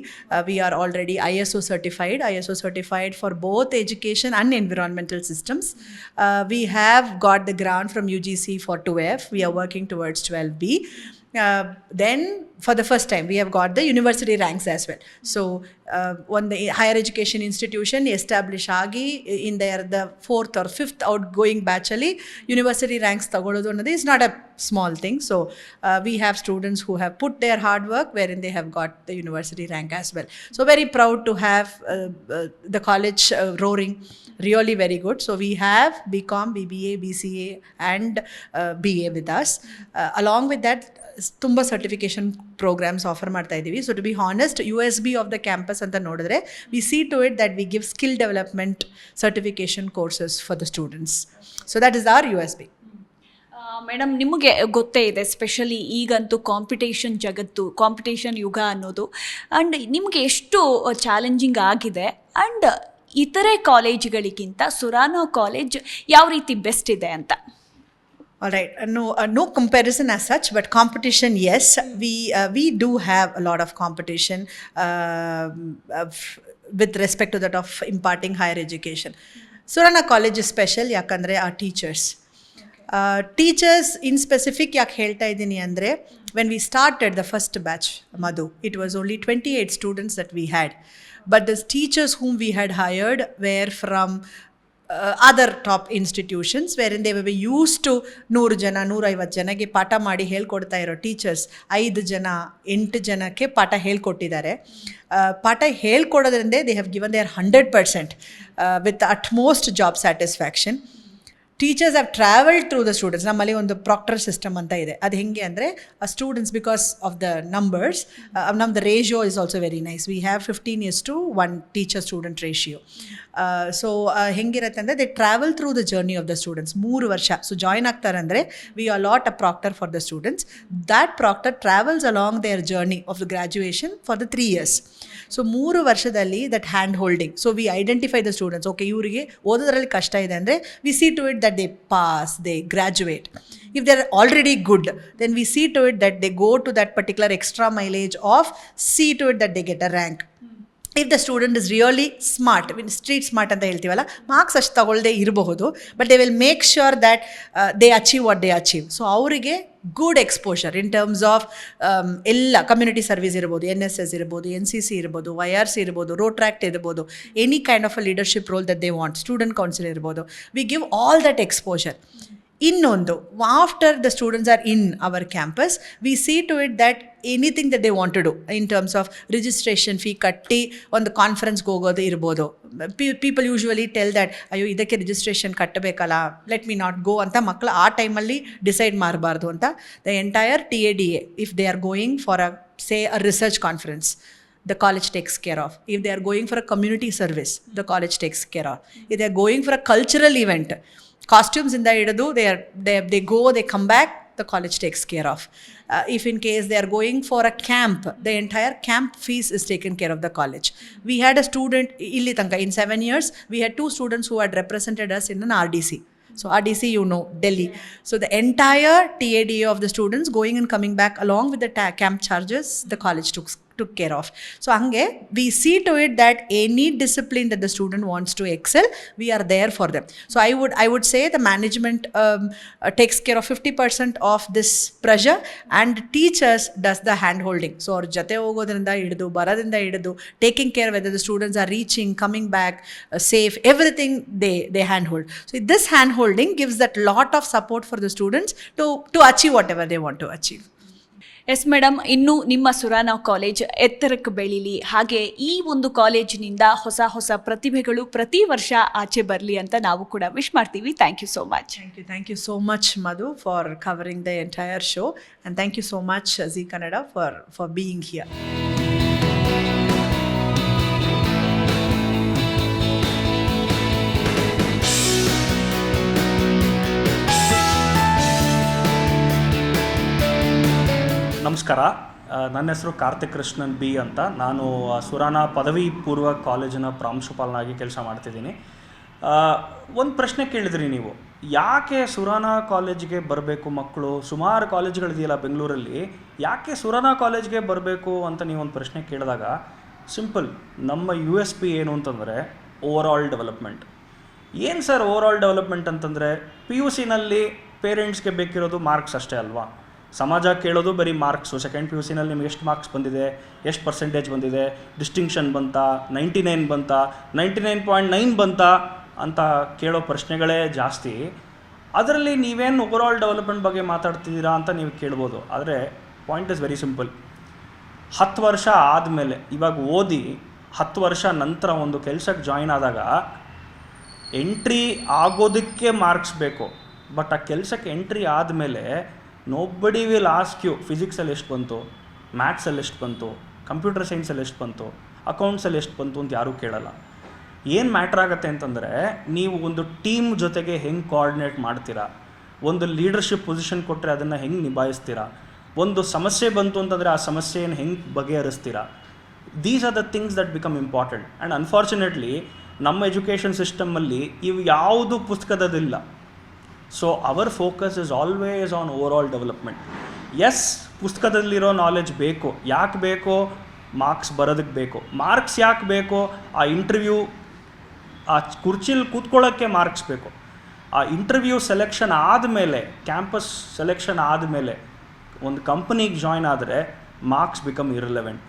We are already ISO certified for both education and environmental systems. We have got the grant from UGC for 2F. We are working towards 12B. Then for the first time we have got the university ranks as well. So on the higher education institution establish agi in their the 4th or 5th outgoing batch ali university ranks tagolodu annadu is not a small thing. So we have students who have put their hard work wherein they have got the university rank as well. So very proud to have the college roaring, really very good. So we have BCom, BBA, BCA and BA with us. Along with that ತುಂಬ certification programmes offer ಮಾಡ್ತಾ ಇದ್ದೀವಿ. So to be honest, USB of the campus ಅಂತ ನೋಡಿದ್ರೆ we see to it that we give skill development certification courses for the students. So that is our USB. Madam, ನಿಮಗೆ ಗೊತ್ತೇ ಇದೆ, specially ಈಗಂತೂ competition ಯುಗ ಅನ್ನೋದು. ಆ್ಯಂಡ್ ನಿಮಗೆ ಎಷ್ಟು ಚಾಲೆಂಜಿಂಗ್ ಆಗಿದೆ, ಆ್ಯಂಡ್ ಇತರೆ ಕಾಲೇಜುಗಳಿಗಿಂತ ಸುರಾನಾ ಕಾಲೇಜ್ ಯಾವ ರೀತಿ ಬೆಸ್ಟ್ ಇದೆ ಅಂತ? All right, no comparison as such, but competition, yes. We do have a lot of competition with respect to that of imparting higher education. Surana College is special yakandre our teachers. Teachers in specific yak helta idini andre, when we started the first batch, Madhu, it was only 28 students that we had, but the teachers whom we had hired were from other top institutions wherein they were used to 100 ಜನ 150 ಜನಕ್ಕೆ ಪಾಠ ಮಾಡಿ ಹೇಳ್ಕೊಡ್ತಾ ಇರೋ teachers 5 ಜನ 8 ಜನಕ್ಕೆ ಪಾಠ ಹೇಳ್ಕೊಟ್ಟಿದ್ದಾರೆ. ಪಾಠ ಹೇಳ್ಕೊಡೋದ್ರಿಂದ they have given their 100% with utmost job satisfaction. Teachers have travelled through the students. ನಮ್ಮಲ್ಲಿ ಒಂದು ಪ್ರಾಕ್ಟರ್ ಸಿಸ್ಟಮ್ ಅಂತ ಇದೆ. ಅದು ಹೆಂಗೆ ಅಂದರೆ students, because of the numbers, ನಮ್ದು ratio is also very nice. We have 15:1 teacher student ratio. So ಹೆಂಗಿರುತ್ತೆ ಅಂದರೆ they travel through the journey of the students 3 ವರ್ಷ. ಸೊ ಜಾಯ್ನ್ ಆಗ್ತಾರೆ ಅಂದರೆ we allot a proctor for the students. That proctor travels along their journey of the graduation for the 3 years. So 3 ವರ್ಷದಲ್ಲಿ that hand holding. So we identify the students. Okay, ಇವರಿಗೆ ಓದೋದ್ರಲ್ಲಿ ಕಷ್ಟ ಇದೆ ಅಂದರೆ we see to it that they pass, they graduate. If they are already good, then we see to it that they go to that particular extra mileage of see to it that they get a rank. If the student is really smart, street smart ಅಂತ ಹೇಳ್ತೀವಲ್ಲ, marks ಅಷ್ಟು ತಗೊಳ್ಳದೆ ಇರಬಹುದು, but they will make sure that they achieve what they achieve. So ಅವರಿಗೆ good exposure in terms of ಎಲ್ಲ community service ಇರ್ಬೋದು, NSS ಇರ್ಬೋದು, NCC ಇರ್ಬೋದು, YRC ಇರ್ಬೋದು, ರೋಟ್ರಾಕ್ಟ್ ಇರ್ಬೋದು, any kind of a leadership role that they want, student council ಇರ್ಬೋದು, we give all that exposure. ಇನ್ನೊಂದು, after the students R in our campus, we see to it that anything that they want to do in terms of registration fee ಕಟ್ಟಿ ಒಂದು ಕಾನ್ಫರೆನ್ಸ್ಗೆ ಹೋಗೋದು ಇರ್ಬೋದು. People usually tell that ಅಯ್ಯೋ ಇದಕ್ಕೆ registration ಕಟ್ಟಬೇಕಲ್ಲ, let me not go ಅಂತ ಮಕ್ಕಳು ಆ ಟೈಮಲ್ಲಿ ಡಿಸೈಡ್ ಮಾಡಬಾರ್ದು ಅಂತ the entire TADA, if they are going for a research conference, the college takes care of. If they are going for a community service, the college takes care of. If they are going for a cultural event, costumes in the idadu, they go, they come back, the college takes care of. If in case they are going for a camp, the entire camp fees is taken care of the college. We had a student illi tanka in 7 years, we had 2 students who had represented us in an RDC. So RDC, Delhi. So the entire TADA of the students going and coming back along with the camp charges, the college took care of. So hange we see to it that any discipline that the student wants to excel, we are there for them. So I would say the management takes care of 50% of this pressure, and teachers does the hand holding. So our jate hogodrinda hididu baradinda hididu taking care whether the students are reaching, coming back safe, everything they hand hold. So this hand holding gives that lot of support for the students to achieve whatever they want to achieve. Yes madam, ಇನ್ನು ನಿಮ್ಮ Surana college ಎತ್ತರಕ್ಕೆ ಬೆಳೀಲಿ, ಹಾಗೆ ಈ ಒಂದು ಕಾಲೇಜಿನಿಂದ ಹೊಸ ಹೊಸ ಪ್ರತಿಭೆಗಳು ಪ್ರತಿ ವರ್ಷ ಆಚೆ ಬರಲಿ ಅಂತ ನಾವು ಕೂಡ ವಿಶ್ ಮಾಡ್ತೀವಿ. Thank you so much. Thank you so much, Madhu, for covering the entire show, and thank you so much, Zee Kannada, for being here. ನಮಸ್ಕಾರ, ನನ್ನ ಹೆಸರು ಕಾರ್ತಿಕ್ ಕೃಷ್ಣನ್ B ಅಂತ. ನಾನು ಸುರಾನಾ ಪದವಿ ಪೂರ್ವ ಕಾಲೇಜಿನ ಪ್ರಾಂಶುಪಾಲನಾಗಿ ಕೆಲಸ ಮಾಡ್ತಿದ್ದೀನಿ. ಒಂದು ಪ್ರಶ್ನೆ ಕೇಳಿದ್ರಿ ನೀವು, ಯಾಕೆ ಸುರಾನಾ ಕಾಲೇಜಿಗೆ ಬರಬೇಕು ಮಕ್ಕಳು? ಸುಮಾರು ಕಾಲೇಜ್ಗಳಿದೆಯಲ್ಲ ಬೆಂಗಳೂರಲ್ಲಿ, ಯಾಕೆ ಸುರಾನಾ ಕಾಲೇಜ್ಗೆ ಬರಬೇಕು ಅಂತ ನೀವೊಂದು ಪ್ರಶ್ನೆ ಕೇಳಿದಾಗ, ಸಿಂಪಲ್, ನಮ್ಮ USP ಏನು ಅಂತಂದರೆ ಓವರಾಲ್ ಡೆವಲಪ್ಮೆಂಟ್. ಏನು ಸರ್ ಓವರಾಲ್ ಡೆವಲಪ್ಮೆಂಟ್ ಅಂತಂದರೆ, PUCನಲ್ಲಿ ಪೇರೆಂಟ್ಸ್ಗೆ ಬೇಕಿರೋದು ಮಾರ್ಕ್ಸ್ ಅಷ್ಟೇ ಅಲ್ವಾ? ಸಮಾಜ ಕೇಳೋದು ಬರೀ ಮಾರ್ಕ್ಸು. ಸೆಕೆಂಡ್ PUCನಲ್ಲಿ ನಿಮ್ಗೆ ಎಷ್ಟು ಮಾರ್ಕ್ಸ್ ಬಂದಿದೆ, ಎಷ್ಟು ಪರ್ಸೆಂಟೇಜ್ ಬಂದಿದೆ, ಡಿಸ್ಟಿಂಕ್ಷನ್ ಬಂತಾ, 99 ಬಂತಾ, 99.9 ಬಂತಾ ಅಂತ ಕೇಳೋ ಪ್ರಶ್ನೆಗಳೇ ಜಾಸ್ತಿ. ಅದರಲ್ಲಿ ನೀವೇನು ಓವರಾಲ್ ಡೆವಲಪ್ಮೆಂಟ್ ಬಗ್ಗೆ ಮಾತಾಡ್ತಿದ್ದೀರಾ ಅಂತ ನೀವು ಕೇಳ್ಬೋದು. ಆದರೆ ಪಾಯಿಂಟ್ ಇಸ್ ವೆರಿ ಸಿಂಪಲ್. 10 ವರ್ಷ ಆದಮೇಲೆ, ಇವಾಗ ಓದಿ 10 ವರ್ಷ ನಂತರ ಒಂದು ಕೆಲಸಕ್ಕೆ ಜಾಯಿನ್ ಆದಾಗ ಎಂಟ್ರಿ ಆಗೋದಕ್ಕೆ ಮಾರ್ಕ್ಸ್ ಬೇಕು. ಬಟ್ ಆ ಕೆಲಸಕ್ಕೆ ಎಂಟ್ರಿ ಆದಮೇಲೆ ನೋಬಡಿ ವಿಲ್ ಆಸ್ಕ್ ಯು ಫಿಸಿಕ್ಸಲ್ಲಿ ಎಷ್ಟು ಬಂತು, ಮ್ಯಾಥ್ಸಲ್ಲಿ ಎಷ್ಟು ಬಂತು, ಕಂಪ್ಯೂಟರ್ ಸೈನ್ಸಲ್ಲಿ ಎಷ್ಟು ಬಂತು, ಅಕೌಂಟ್ಸಲ್ಲಿ ಎಷ್ಟು ಬಂತು ಅಂತ ಯಾರೂ ಕೇಳಲ್ಲ. ಏನು ಮ್ಯಾಟ್ರ್ ಆಗುತ್ತೆ ಅಂತಂದರೆ, ನೀವು ಒಂದು ಟೀಮ್ ಜೊತೆಗೆ ಹೆಂಗೆ ಕೋಆರ್ಡಿನೇಟ್ ಮಾಡ್ತೀರಾ, ಒಂದು ಲೀಡರ್ಶಿಪ್ ಪೊಸಿಷನ್ ಕೊಟ್ಟರೆ ಅದನ್ನು ಹೆಂಗೆ ನಿಭಾಯಿಸ್ತೀರಾ, ಒಂದು ಸಮಸ್ಯೆ ಬಂತು ಅಂತಂದರೆ ಆ ಸಮಸ್ಯೆಯನ್ನು ಹೆಂಗೆ ಬಗೆಹರಿಸ್ತೀರಾ. These are the things that become important. And unfortunately ನಮ್ಮ ಎಜುಕೇಷನ್ ಸಿಸ್ಟಮಲ್ಲಿ ಇವು ಯಾವುದು ಪುಸ್ತಕದದಿಲ್ಲ. So our focus is always on overall development. Yes, ಪುಸ್ತಕದಲ್ಲಿರೋ ನಾಲೆಜ್ ಬೇಕು. ಯಾಕೆ ಬೇಕೋ? ಮಾರ್ಕ್ಸ್ ಬರೋದಕ್ಕೆ ಬೇಕು. ಮಾರ್ಕ್ಸ್ ಯಾಕೆ ಬೇಕೋ? ಆ ಇಂಟರ್ವ್ಯೂ, ಆ ಕುರ್ಚಿಲಿ ಕೂತ್ಕೊಳ್ಳೋಕ್ಕೆ ಮಾರ್ಕ್ಸ್ ಬೇಕು. ಆ ಇಂಟರ್ವ್ಯೂ ಸೆಲೆಕ್ಷನ್ ಆದಮೇಲೆ, ಕ್ಯಾಂಪಸ್ ಸೆಲೆಕ್ಷನ್ ಆದಮೇಲೆ ಒಂದು ಕಂಪನಿಗೆ ಜಾಯ್ನ್ ಆದರೆ ಮಾರ್ಕ್ಸ್ ಬಿಕಮ್ ಇರ್ರಿಲೆವೆಂಟ್.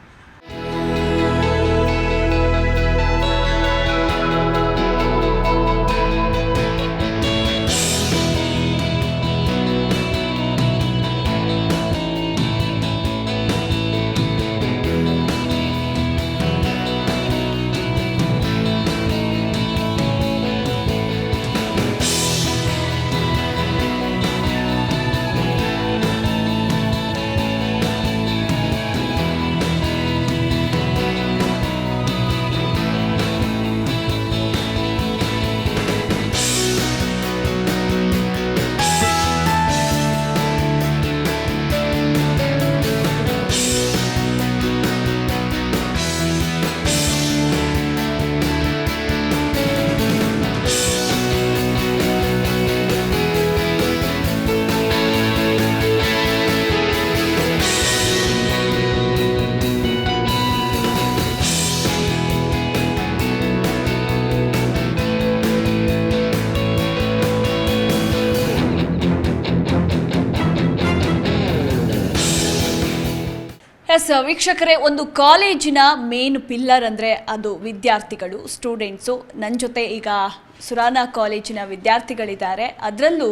ಎಸ್ ವೀಕ್ಷಕರೇ, ಒಂದು ಕಾಲೇಜಿನ ಮೇನ್ ಪಿಲ್ಲರ್ ಅಂದರೆ ಅದು ವಿದ್ಯಾರ್ಥಿಗಳು, ಸ್ಟೂಡೆಂಟ್ಸು. ನನ್ನ ಜೊತೆ ಈಗ ಸುರಾನಾ ಕಾಲೇಜಿನ ವಿದ್ಯಾರ್ಥಿಗಳಿದ್ದಾರೆ. ಅದರಲ್ಲೂ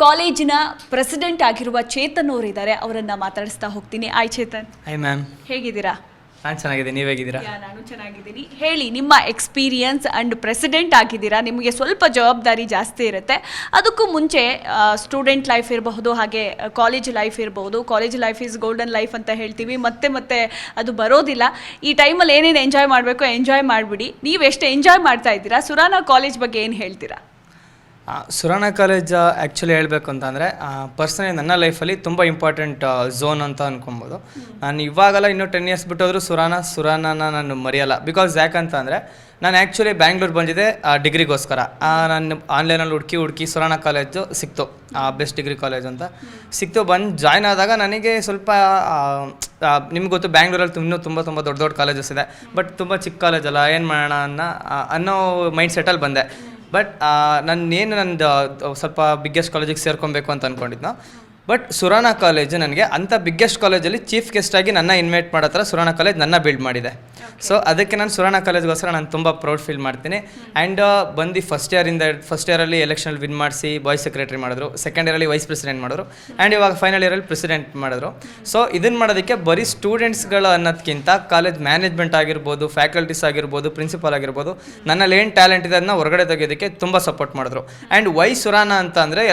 ಕಾಲೇಜಿನ ಪ್ರೆಸಿಡೆಂಟ್ ಆಗಿರುವ ಚೇತನ್ ಅವರಿದ್ದಾರೆ. ಅವರನ್ನು ಮಾತಾಡಿಸ್ತಾ ಹೋಗ್ತೀನಿ. ಆಯ್ ಚೇತನ್, ಹಾಯ್ ಮ್ಯಾಮ್, ಹೇಗಿದ್ದೀರಾ? ನಾನು ಚೆನ್ನಾಗಿದ್ದೀನಿ, ನೀವು ಹೇಗಿದ್ದೀರಾ? ನಾನು ಚೆನ್ನಾಗಿದ್ದೀನಿ. ಹೇಳಿ, ನಿಮ್ಮ ಎಕ್ಸ್ಪೀರಿಯನ್ಸ್ ಅಂಡ್ ಪ್ರೆಸಿಡೆಂಟ್ ಆಗಿದ್ದೀರಾ, ನಿಮಗೆ ಸ್ವಲ್ಪ ಜವಾಬ್ದಾರಿ ಜಾಸ್ತಿ ಇರುತ್ತೆ. ಅದಕ್ಕೂ ಮುಂಚೆ ಸ್ಟೂಡೆಂಟ್ ಲೈಫ್ ಇರಬಹುದು, ಹಾಗೆ ಕಾಲೇಜ್ ಲೈಫ್ ಇರಬಹುದು. College life is golden life ಅಂತ ಹೇಳ್ತೀವಿ, ಮತ್ತೆ ಅದು ಬರೋದಿಲ್ಲ. ಈ ಟೈಮಲ್ಲಿ ಏನೇನು ಎಂಜಾಯ್ ಮಾಡಬೇಕು ಎಂಜಾಯ್ ಮಾಡಿಬಿಡಿ. ನೀವು ಎಷ್ಟು ಎಂಜಾಯ್ ಮಾಡ್ತಾ ಇದ್ದೀರಾ? ಸುರಾನಾ ಕಾಲೇಜ್ ಬಗ್ಗೆ ಏನು ಹೇಳ್ತೀರಾ? ಸುರಾನಾ ಕಾಲೇಜ್ ಆ್ಯಕ್ಚುಲಿ ಹೇಳಬೇಕು ಅಂತಂದರೆ ಪರ್ಸನಲಿ ನನ್ನ ಲೈಫಲ್ಲಿ ತುಂಬ ಇಂಪಾರ್ಟೆಂಟ್ ಝೋನ್ ಅಂತ ಅನ್ಕೊಬೋದು. ನಾನು ಇವಾಗೆಲ್ಲ ಇನ್ನೂ 10 years ಬಿಟ್ಟೋದ್ರು ಸುರಾನಾನ ನಾನು ಮರೆಯಲ್ಲ. ಬಿಕಾಸ್ ಯಾಕಂತ ಅಂದರೆ ನಾನು ಆ್ಯಕ್ಚುಲಿ ಬ್ಯಾಂಗ್ಳೂರು ಬಂದಿದ್ದೆ ಡಿಗ್ರಿಗೋಸ್ಕರ. ನಾನು ಆನ್ಲೈನಲ್ಲಿ ಹುಡುಕಿ ಸುರಾನಾ ಕಾಲೇಜು ಸಿಕ್ತು, ಬೆಸ್ಟ್ ಡಿಗ್ರಿ ಕಾಲೇಜ್ ಅಂತ ಸಿಕ್ತು. ಬಂದು ಜಾಯ್ನ್ ಆದಾಗ ನನಗೆ ಸ್ವಲ್ಪ ನಿಮ್ಗೆ ಗೊತ್ತು, ಬ್ಯಾಂಗ್ಳೂರಲ್ಲಿ ಇನ್ನೂ ತುಂಬ ದೊಡ್ಡ ಕಾಲೇಜಸ್ ಇದೆ. ಬಟ್ ತುಂಬ ಚಿಕ್ಕ ಕಾಲೇಜಲ್ಲ, ಏನು ಮಾಡೋಣ ಅನ್ನೋ ಮೈಂಡ್ ಸೆಟಲ್ಲಿ ಬಂದೆ. ಬಟ್ ನಂದು ಸ್ವಲ್ಪ ಬಿಗ್ಗೆಸ್ಟ್ ಕಾಲೇಜಿಗೆ ಸೇರ್ಕೊಬೇಕು ಅಂತ ಅಂದ್ಕೊಂಡಿದ್ನೋ. ಬಟ್ ಸುರಾನಾ ಕಾಲೇಜು ನನಗೆ ಅಂಥ ಬಿಗ್ಗೆಸ್ಟ್ ಕಾಲೇಜಲ್ಲಿ ಚೀಫ್ ಗೆಸ್ಟಾಗಿ ನನ್ನ ಇನ್ವೈಟ್ ಮಾಡೋ ಥರ ಸುರಾನಾ ಕಾಲೇಜ್ ನನ್ನ ಬಿಲ್ಡ್ ಮಾಡಿದೆ. ಸೊ ಅದಕ್ಕೆ ನಾನು ಸುರಾನಾ ಕಾಲೇಜ್ಗೋಸ್ಕರ ನಾನು ತುಂಬ ಪ್ರೌಡ್ ಫೀಲ್ ಮಾಡ್ತೀನಿ. ಆ್ಯಂಡ್ ಬಂದು ಫಸ್ಟ್ ಇಯರಲ್ಲಿ ಎಲೆಕ್ಷನಲ್ಲಿ ವಿನ್ ಮಾಡಿಸಿ ಬಾಯ್ಸ್ ಸೆಕ್ರೆಟರಿ ಮಾಡಿದ್ರು, ಸೆಕೆಂಡ್ ಇಯರಲ್ಲಿ ವೈಸ್ ಪ್ರೆಸಿಡೆಂಟ್ ಮಾಡಿದ್ರು, ಆ್ಯಂಡ್ ಇವಾಗ ಫೈನಲ್ ಇಯರಲ್ಲಿ ಪ್ರೆಸಿಡೆಂಟ್ ಮಾಡಿದ್ರು. ಸೊ ಇದನ್ನು ಮಾಡೋದಕ್ಕೆ ಬರೀ ಸ್ಟೂಡೆಂಟ್ಸ್ಗಳು ಅನ್ನೋದಕ್ಕಿಂತ ಕಾಲೇಜ್ ಮ್ಯಾನೇಜ್ಮೆಂಟ್ ಆಗಿರ್ಬೋದು, ಫ್ಯಾಕಲ್ಟೀಸ್ ಆಗಿರ್ಬೋದು, ಪ್ರಿನ್ಸಿಪಾಲ್ ಆಗಿರ್ಬೋದು, ನನ್ನಲ್ಲಿ ಏನು ಟ್ಯಾಲೆಂಟ್ ಇದೆ ಅದನ್ನ ಹೊರಗಡೆ ತೆಗೆಯೋದಕ್ಕೆ ತುಂಬ ಸಪೋರ್ಟ್ ಮಾಡಿದ್ರು. ಆ್ಯಂಡ್ ವೈ ಸುರಾನಾ ಅಂತ ಅಂದರೆ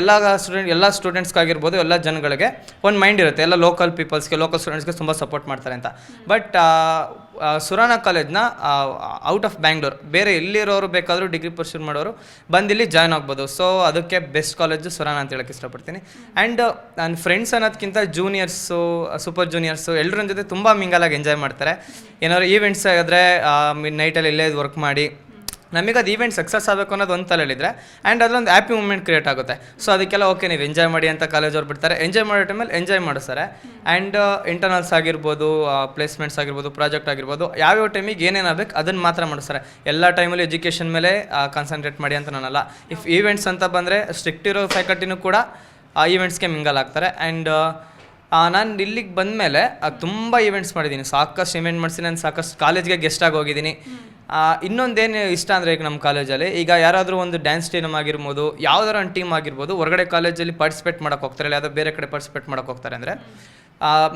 ಎಲ್ಲ ಸ್ಟೂಡೆಂಟ್ಸ್ಗಾಗಿರ್ಬೋದು, ಎಲ್ಲ ಜನಗಳಿಗೆ ಒಂದು ಮೈಂಡ್ ಇರುತ್ತೆ, ಎಲ್ಲ ಲೋಕಲ್ ಪೀಪಲ್ಸ್ಗೆ, ಲೋಕಲ್ ಸ್ಟೂಡೆಂಟ್ಸ್ಗೆ ತುಂಬ ಸಪೋರ್ಟ್ ಮಾಡ್ತಾರೆ ಅಂತ. But Surana ಕಾಲೇಜ್ನ out of Bangalore ಬೇರೆ ಎಲ್ಲಿರೋರು ಬೇಕಾದರೂ ಡಿಗ್ರಿ ಪರ್ಸ್ಯೂ ಮಾಡೋರು ಬಂದಿಲ್ಲಿ ಜಾಯ್ನ್ ಆಗ್ಬೋದು. ಸೊ ಅದಕ್ಕೆ ಬೆಸ್ಟ್ ಕಾಲೇಜು ಸುರಾನಾ ಅಂತ ಹೇಳೋಕ್ಕೆ ಇಷ್ಟಪಡ್ತೀನಿ. ಆ್ಯಂಡ್ ನನ್ನ ಫ್ರೆಂಡ್ಸ್ ಅನ್ನೋದಕ್ಕಿಂತ ಜೂನಿಯರ್ಸು, ಸೂಪರ್ ಜೂನಿಯರ್ಸು ಎಲ್ಲರ ಜೊತೆ ತುಂಬ ಮಿಂಗಲಾಗಿ ಎಂಜಾಯ್ ಮಾಡ್ತಾರೆ. ಏನಾದ್ರು ಈವೆಂಟ್ಸ್ ಆಗಿದ್ರೆ ಮಿಡ್ ನೈಟಲ್ಲಿ ಇಲ್ಲೇ ವರ್ಕ್ ಮಾಡಿ ನಮಗೆ ಅದು ಈವೆಂಟ್ ಸಕ್ಸಸ್ ಆಗಬೇಕು ಅನ್ನೋದು ಒಂದು ತಲೆಯಲ್ಲಿದ್ದರೆ ಆ್ಯಂಡ್ ಅದೊಂದು ಹ್ಯಾಪಿ ಮೂಮೆಂಟ್ ಕ್ರಿಯೇಟ್ ಆಗುತ್ತೆ. ಸೊ ಅದಕ್ಕೆಲ್ಲ ಓಕೆ ನೀವು ಎಂಜಾಯ್ ಮಾಡಿ ಅಂತ ಕಾಲೇಜವ್ರು ಬಿಡ್ತಾರೆ. ಎಂಜಾಯ್ ಮಾಡೋ ಟೈಮಲ್ಲಿ ಎಂಜಾಯ್ ಮಾಡಿಸ್ತಾರೆ. ಆ್ಯಂಡ್ ಇಂಟರ್ನಲ್ಸ್ ಆಗಿರ್ಬೋದು, ಪ್ಲೇಸ್ಮೆಂಟ್ಸ್ ಆಗಿರ್ಬೋದು, ಪ್ರಾಜೆಕ್ಟ್ ಆಗಿರ್ಬೋದು, ಯಾವ್ಯಾವ ಟೈಮಿಗೆ ಏನೇನು ಆಗಬೇಕು ಅದನ್ನು ಮಾತ್ರ ಮಾಡಿಸ್ತಾರೆ. ಎಲ್ಲ ಟೈಮಲ್ಲಿ ಎಜುಕೇಷನ್ ಮೇಲೆ ಕಾನ್ಸಂಟ್ರೇಟ್ ಮಾಡಿ ಅಂತ ನಾನಲ್ಲ. ಇಫ್ ಈವೆಂಟ್ಸ್ ಅಂತ ಬಂದರೆ ಸ್ಟ್ರಿಕ್ಟ್ ಇರೋ ಫ್ಯಾಕಲ್ಟಿನೂ ಕೂಡ ಆ ಈವೆಂಟ್ಸ್ಗೆ ಮಿಂಗಲ್ ಆಗ್ತಾರೆ. ಆ್ಯಂಡ್ ನಾನು ಇಲ್ಲಿಗೆ ಬಂದಮೇಲೆ ತುಂಬ ಈವೆಂಟ್ಸ್ ಮಾಡಿದ್ದೀನಿ, ಸಾಕಷ್ಟು ಈವೆಂಟ್ ಮಾಡಿಸಿ ನಾನು ಸಾಕಷ್ಟು ಕಾಲೇಜ್ಗೆ ಗೆಸ್ಟಾಗಿ ಹೋಗಿದ್ದೀನಿ. ಇನ್ನೊಂದೇನು ಇಷ್ಟ ಅಂದರೆ ಈಗ ನಮ್ಮ ಕಾಲೇಜಲ್ಲಿ ಈಗ ಯಾರಾದರೂ ಒಂದು ಡ್ಯಾನ್ಸ್ ಟೀಮ್ ಆಗಿರ್ಬೋದು, ಯಾವ್ದಾರು ಒಂದು ಟೀಮ್ ಆಗಿರ್ಬೋದು, ಹೊರಗಡೆ ಕಾಲೇಜಲ್ಲಿ ಪಾರ್ಟಿಸಿಪೇಟ್ ಮಾಡೋಕ್ಕೆ ಹೋಗ್ತಾರೆ, ಯಾವುದೋ ಬೇರೆ ಕಡೆ ಪಾರ್ಟಿಸಿಪೇಟ್ ಮಾಡೋಕ್ಕೆ ಹೋಗ್ತಾರೆ ಅಂದರೆ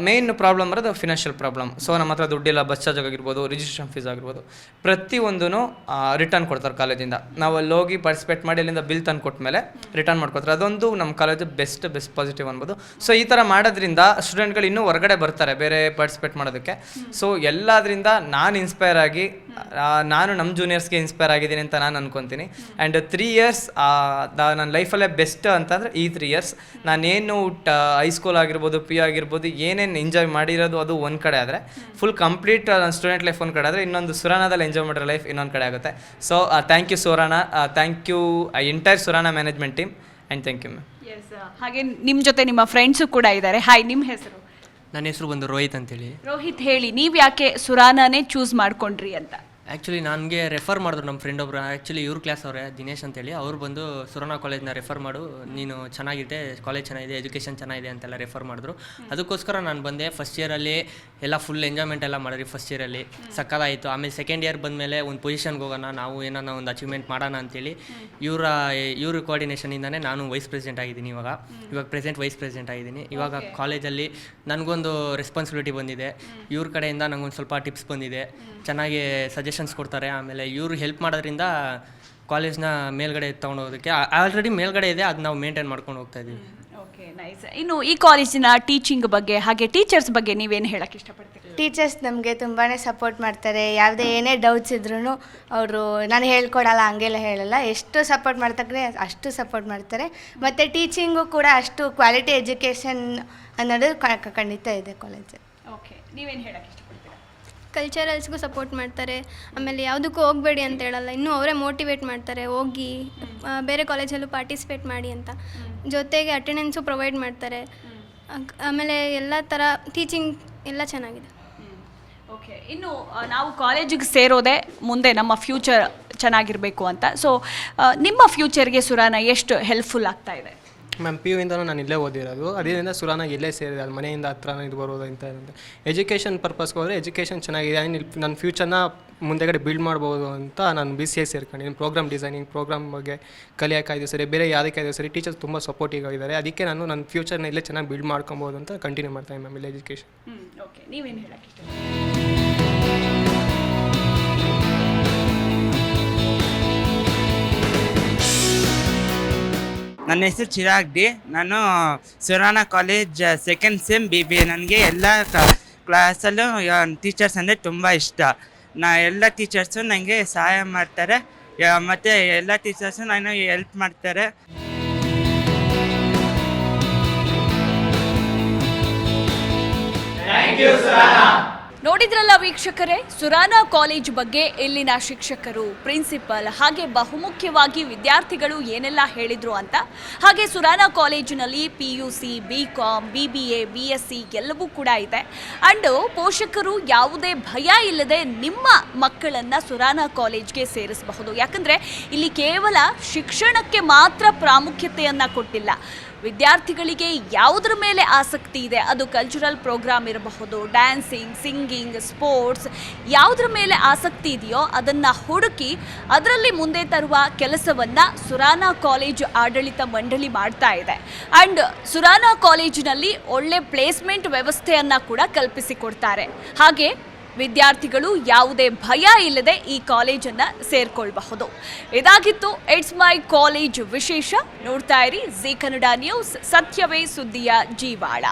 ಮೇನ್ ಪ್ರಾಬ್ಲಮ್ ಬರೋದು ಫಿನಾನ್ಷಿಯಲ್ ಪ್ರಾಬ್ಲಮ್. ಸೊ ನಮ್ಮ ಹತ್ರ ದುಡ್ಡಿಲ್ಲ, ಬಸ್ ಚಾರ್ಜ್ ಆಗಿರ್ಬೋದು, ರಿಜಿಸ್ಟ್ರೇಷನ್ ಫೀಸ್ ಆಗಿರ್ಬೋದು, ಪ್ರತಿಯೊಂದೂ ರಿಟರ್ನ್ ಕೊಡ್ತಾರೆ ಕಾಲೇಜಿಂದ. ನಾವು ಅಲ್ಲಿ ಹೋಗಿ ಪಾರ್ಟಿಸಿಪೇಟ್ ಮಾಡಿ ಅಲ್ಲಿಂದ ಬಿಲ್ ತಂದು ಕೊಟ್ಟ ಮೇಲೆ ರಿಟರ್ನ್ ಮಾಡ್ಕೊತಾರೆ. ಅದೊಂದು ನಮ್ಮ ಕಾಲೇಜು ಬೆಸ್ಟ್ ಪಾಸಿಟಿವ್ ಅನ್ಬೋದು. ಸೊ ಈ ಥರ ಮಾಡೋದ್ರಿಂದ ಸ್ಟೂಡೆಂಟ್ಗಳು ಇನ್ನೂ ಹೊರಗಡೆ ಬರ್ತಾರೆ ಬೇರೆ ಪಾರ್ಟಿಸಿಪೇಟ್ ಮಾಡೋದಕ್ಕೆ. ಸೊ ಎಲ್ಲದರಿಂದ ನಾನು ಇನ್ಸ್ಪೈರ್ ಆಗಿ ನಾನು ನಮ್ಮ ಜೂನಿಯರ್ಸ್ಗೆ ಇನ್ಸ್ಪೈರ್ ಆಗಿದ್ದೀನಿ ಅಂತ ನಾನು ಅನ್ಕೊತೀನಿ. ಆ್ಯಂಡ್ 3 years ನನ್ನ ಲೈಫಲ್ಲೇ ಬೆಸ್ಟ್ ಅಂತಂದರೆ ಈ 3 years. ನಾನೇನು ಹೈಸ್ಕೂಲ್ ಆಗಿರ್ಬೋದು, ಪಿ ಆಗಿರ್ಬೋದು, ಏನೇನು ಎಂಜಾಯ್ ಮಾಡಿರೋದು ಅದು ಒಂದು ಕಡೆ ಆದರೆ, ಫುಲ್ ಕಂಪ್ಲೀಟ್ ನನ್ನ ಸ್ಟೂಡೆಂಟ್ ಲೈಫ್ ಒಂದು ಕಡೆ ಆದರೆ, ಇನ್ನೊಂದು ಸುರಾನಾದಲ್ಲಿ ಎಂಜಾಯ್ ಮಾಡಿರೋ ಲೈಫ್ ಇನ್ನೊಂದು ಕಡೆ ಆಗುತ್ತೆ. So thank you Surana, thank you entire Surana management team, and thank you ma'am. ಹಾಗೆ ನಿಮ್ಮ ಜೊತೆ ನಿಮ್ಮ ಫ್ರೆಂಡ್ಸು ಕೂಡ ಇದ್ದಾರೆ. ಹಾಯ್, ನಿಮ್ಮ ಹೆಸರು? ನನ್ನ ಹೆಸರು ಬಂದು ರೋಹಿತ್ ಅಂತೇಳಿ. ರೋಹಿತ್, ಹೇಳಿ, ನೀವು ಯಾಕೆ ಸುರಾನಾನೇ ಚೂಸ್ ಮಾಡ್ಕೊಂಡ್ರಿ ಅಂತ? ಆ್ಯಕ್ಚುಲಿ ನನಗೆ ರೆಫರ್ ಮಾಡಿದ್ರು ನಮ್ಮ ಫ್ರೆಂಡ್ ಒಬ್ಬರು. ಆ್ಯಕ್ಚುಲಿ ಇವ್ರ ಕ್ಲಾಸ್ ಅವರೇ, ದಿನೇಶ್ ಅಂತೇಳಿ. ಅವ್ರು ಬಂದು ಸುರಾನಾ ಕಾಲೇಜ್ನ ರೆಫರ್ ಮಾಡು, ನೀನು ಚೆನ್ನಾಗಿದೆ, ಕಾಲೇಜ್ ಚೆನ್ನಾಗಿದೆ, ಎಜುಕೇಷನ್ ಚೆನ್ನಾಗಿದೆ ಅಂತೆಲ್ಲ ರೆಫರ್ ಮಾಡಿದ್ರು. ಅದಕ್ಕೋಸ್ಕರ ನಾನು ಬಂದೆ. ಫಸ್ಟ್ ಇಯರಲ್ಲಿ ಎಲ್ಲ ಫುಲ್ ಎಂಜಾಯ್ಮೆಂಟ್ ಎಲ್ಲ ಮಾಡಿದ್ರಿ. ಫಸ್ಟ್ ಇಯರಲ್ಲಿ ಸಕ್ಕತ್ತಾಯಿತು. ಆಮೇಲೆ ಸೆಕೆಂಡ್ ಇಯರ್ ಬಂದಮೇಲೆ ಒಂದು ಪೊಸಿಷನ್ಗೆ ಹೋಗೋಣ, ನಾವು ಏನಾನ ಒಂದು ಅಚೀವ್ಮೆಂಟ್ ಮಾಡೋಣ ಅಂತೇಳಿ ಇವ್ರ ಕೋಆರ್ಡಿನೇಷನಿಂದನೇ ನಾನು ವೈಸ್ ಪ್ರೆಸಿಡೆಂಟ್ ಆಗಿದ್ದೀನಿ. ಇವಾಗ ಪ್ರೆಸೆಂಟ್ ವೈಸ್ ಪ್ರೆಸಿಡೆಂಟ್ ಆಗಿದ್ದೀನಿ. ಇವಾಗ ಕಾಲೇಜಲ್ಲಿ ನನಗೊಂದು ರೆಸ್ಪಾನ್ಸಿಬಿಲಿಟಿ ಬಂದಿದೆ. ಇವ್ರ ಕಡೆಯಿಂದ ನನಗೊಂದು ಸ್ವಲ್ಪ ಟಿಪ್ಸ್ ಬಂದಿದೆ, ಚೆನ್ನಾಗಿ ಸಜೆಷನ್ಸ್ ಕೊಡ್ತಾರೆ. ಆಮೇಲೆ ಇವರು ಹೆಲ್ಪ್ ಮಾಡೋದ್ರಿಂದ ಕಾಲೇಜ್ನ ಮೇಲ್ಗಡೆ ತೊಗೊಂಡೋಗೋದಕ್ಕೆ ಆಲ್ರೆಡಿ ಮೇಲ್ಗಡೆ ಇದೆ, ಅದು ನಾವು ಮೇಂಟೈನ್ ಮಾಡ್ಕೊಂಡು ಹೋಗ್ತಾ ಇದ್ದೀವಿ. Okay, nice. ಇನ್ನು ಈ ಕಾಲೇಜಿನ ಟೀಚಿಂಗ್ ಬಗ್ಗೆ ಹಾಗೆ ಟೀಚರ್ಸ್ ಬಗ್ಗೆ ನೀವೇನು ಹೇಳಕ್ಕೆ ಇಷ್ಟಪಡ್ತೀರಿ? ಟೀಚರ್ಸ್ ನಮಗೆ ತುಂಬಾ ಸಪೋರ್ಟ್ ಮಾಡ್ತಾರೆ. ಯಾವುದೇ ಏನೇ ಡೌಟ್ಸ್ ಇದ್ರೂ ಅವರು ನಾನು ಹೇಳ್ಕೊಡಲ್ಲ ಹಂಗೆಲ್ಲ ಹೇಳಲ್ಲ, ಎಷ್ಟು ಸಪೋರ್ಟ್ ಮಾಡ್ತಾರೆ ಅಷ್ಟು ಸಪೋರ್ಟ್ ಮಾಡ್ತಾರೆ. ಮತ್ತು ಟೀಚಿಂಗು ಕೂಡ ಅಷ್ಟು ಕ್ವಾಲಿಟಿ ಎಜುಕೇಷನ್ ಅನ್ನೋದು ಖಂಡಿತ ಇದೆ ಕಾಲೇಜಲ್ಲಿ. ಓಕೆ, ನೀವೇನು ಹೇಳಕ್ಕೆ ಇಷ್ಟಪಡ್ತೀರಾ? ಕಲ್ಚರಲ್ಸ್ಗೂ ಸಪೋರ್ಟ್ ಮಾಡ್ತಾರೆ. ಆಮೇಲೆ ಯಾವುದಕ್ಕೂ ಹೋಗಬೇಡಿ ಅಂತ ಹೇಳಲ್ಲ, ಇನ್ನೂ ಅವರೇ ಮೋಟಿವೇಟ್ ಮಾಡ್ತಾರೆ, ಹೋಗಿ ಬೇರೆ ಕಾಲೇಜಲ್ಲೂ ಪಾರ್ಟಿಸಿಪೇಟ್ ಮಾಡಿ ಅಂತ. ಜೊತೆಗೆ ಅಟೆಂಡೆನ್ಸು ಪ್ರೊವೈಡ್ ಮಾಡ್ತಾರೆ. ಆಮೇಲೆ ಎಲ್ಲ ಥರ ಟೀಚಿಂಗ್ ಎಲ್ಲ ಚೆನ್ನಾಗಿದೆ. ಓಕೆ, ಇನ್ನು ನಾವು ಕಾಲೇಜಿಗೆ ಸೇರೋದೇ ಮುಂದೆ ನಮ್ಮ ಫ್ಯೂಚರ್ ಚೆನ್ನಾಗಿರಬೇಕು ಅಂತ. ಸೊ ನಿಮ್ಮ ಫ್ಯೂಚರ್ಗೆ ಸುರಾನಾ ಎಷ್ಟು ಹೆಲ್ಪ್ಫುಲ್ ಆಗ್ತಾ ಇದೆ? ಮ್ಯಾಮ್ ಪಿ ಯುಯಿಂದನೂ ನಾನು ಇಲ್ಲೇ ಓದಿರೋದು, ಅದರಿಂದ ಸುರಾನ ಇಲ್ಲೇ ಸೇರಿದೆ, ಅದು ಮನೆಯಿಂದ ಹತ್ರನೇ ಇದು ಬರೋದು ಅಂತ ಇರುತ್ತೆ. ಎಜುಕೇಷನ್ ಪರ್ಪಸ್ಗೆ ಹೋದರೆ ಎಜುಕೇಷನ್ ಚೆನ್ನಾಗಿದೆ, ನನ್ನ ಫ್ಯೂಚರ್ನ ಮುಂದೆಗಡೆ ಬಿಲ್ಡ್ ಮಾಡ್ಬೋದು ಅಂತ ನಾನು BCA ಸೇರ್ಕೊಂಡಿದ್ದೀನಿ. ಪ್ರೋಗ್ರಾಮ್ ಡಿಸೈನಿಂಗ್, ಪ್ರೋಗ್ರಾಮ್ ಬಗ್ಗೆ ಕಲಿಯೋಕ್ಕಾಯ್ತು ಸರಿ, ಬೇರೆ ಯಾವುದಕ್ಕಾಯ್ತು ಸರಿ, ಟೀಚರ್ಸ್ ತುಂಬ ಸಪೋರ್ಟಿವ್ ಆಗಿದ್ದಾರೆ. ಅದಕ್ಕೆ ನಾನು ನನ್ನ ಫ್ಯೂಚರ್ನ ಇಲ್ಲೇ ಚೆನ್ನಾಗಿ ಬಿಲ್ಡ್ ಮಾಡ್ಕೊಬೋದು ಅಂತ ಕಂಟಿನ್ಯೂ ಮಾಡ್ತಾಯಿದ್ದೀನಿ ಮ್ಯಾಮ್ ಇಲ್ಲಿ ಎಜುಕೇಷನ್. ಓಕೆ, ನೀವೇನು ಹೇಳಕ್ಕೆ ನನ್ನ ಹೆಸರು ಚಿರಾಗ್ ಡಿ. ನಾನು Surana college second sem BBA. ನನಗೆ ಎಲ್ಲ ಕ್ಲಾಸಲ್ಲೂ ಟೀಚರ್ಸ್ ಅಂದರೆ ತುಂಬ ಇಷ್ಟ. ಎಲ್ಲ ಟೀಚರ್ಸು ನನಗೆ ಸಹಾಯ ಮಾಡ್ತಾರೆ ಮತ್ತು ಎಲ್ಲ ಟೀಚರ್ಸು ನನಗೆ ಹೆಲ್ಪ್ ಮಾಡ್ತಾರೆ. ನೋಡಿದ್ರಲ್ಲ ವೀಕ್ಷಕರೇ, ಸುರಾನಾ ಕಾಲೇಜ್ ಬಗ್ಗೆ ಇಲ್ಲಿನ ಶಿಕ್ಷಕರು, ಪ್ರಿನ್ಸಿಪಲ್ ಹಾಗೆ ಬಹುಮುಖ್ಯವಾಗಿ ವಿದ್ಯಾರ್ಥಿಗಳು ಏನೆಲ್ಲ ಹೇಳಿದ್ರು ಅಂತ. ಹಾಗೆ ಸುರಾನಾ ಕಾಲೇಜಿನಲ್ಲಿ PUC, BCom, BBA, BSc ಎಲ್ಲವೂ ಕೂಡ ಇದೆ. ಆ್ಯಂಡ್ ಪೋಷಕರು ಯಾವುದೇ ಭಯ ಇಲ್ಲದೆ ನಿಮ್ಮ ಮಕ್ಕಳನ್ನು ಸುರಾನಾ ಕಾಲೇಜ್ಗೆ ಸೇರಿಸಬಹುದು. ಯಾಕಂದರೆ ಇಲ್ಲಿ ಕೇವಲ ಶಿಕ್ಷಣಕ್ಕೆ ಮಾತ್ರ ಪ್ರಾಮುಖ್ಯತೆಯನ್ನು ಕೊಟ್ಟಿಲ್ಲ, ವಿದ್ಯಾರ್ಥಿಗಳಿಗೆ ಯಾವುದರ ಮೇಲೆ ಆಸಕ್ತಿ ಇದೆ, ಅದು ಕಲ್ಚರಲ್ ಪ್ರೋಗ್ರಾಮ್ ಇರಬಹುದು, ಡ್ಯಾನ್ಸಿಂಗ್, ಸಿಂಗಿಂಗ್, ಸ್ಪೋರ್ಟ್ಸ್, ಯಾವುದರ ಮೇಲೆ ಆಸಕ್ತಿ ಇದೆಯೋ ಅದನ್ನು ಹುಡುಕಿ ಅದರಲ್ಲಿ ಮುಂದೆ ತರುವ ಕೆಲಸವನ್ನು ಸುರಾನಾ ಕಾಲೇಜು ಆಡಳಿತ ಮಂಡಳಿ ಮಾಡ್ತಾ ಇದೆ. ಆ್ಯಂಡ್ ಸುರಾನಾ ಕಾಲೇಜಿನಲ್ಲಿ ಒಳ್ಳೆ ಪ್ಲೇಸ್ಮೆಂಟ್ ವ್ಯವಸ್ಥೆಯನ್ನು ಕೂಡ ಕಲ್ಪಿಸಿಕೊಡ್ತಾರೆ. ಹಾಗೆ ವಿದ್ಯಾರ್ಥಿಗಳು ಯಾವುದೇ ಭಯ ಇಲ್ಲದೆ ಈ ಕಾಲೇಜನ್ನು ಸೇರ್ಕೊಳ್ಬಹುದು. ಇದಾಗಿತ್ತು ಇಟ್ಸ್ ಮೈ ಕಾಲೇಜ್ ವಿಶೇಷ. ನೋಡ್ತಾ ಇರಿ ಜೀ ಕನ್ನಡ ನ್ಯೂಸ್, ಸತ್ಯವೇ ಸುದ್ದಿಯ ಜೀವಾಳ.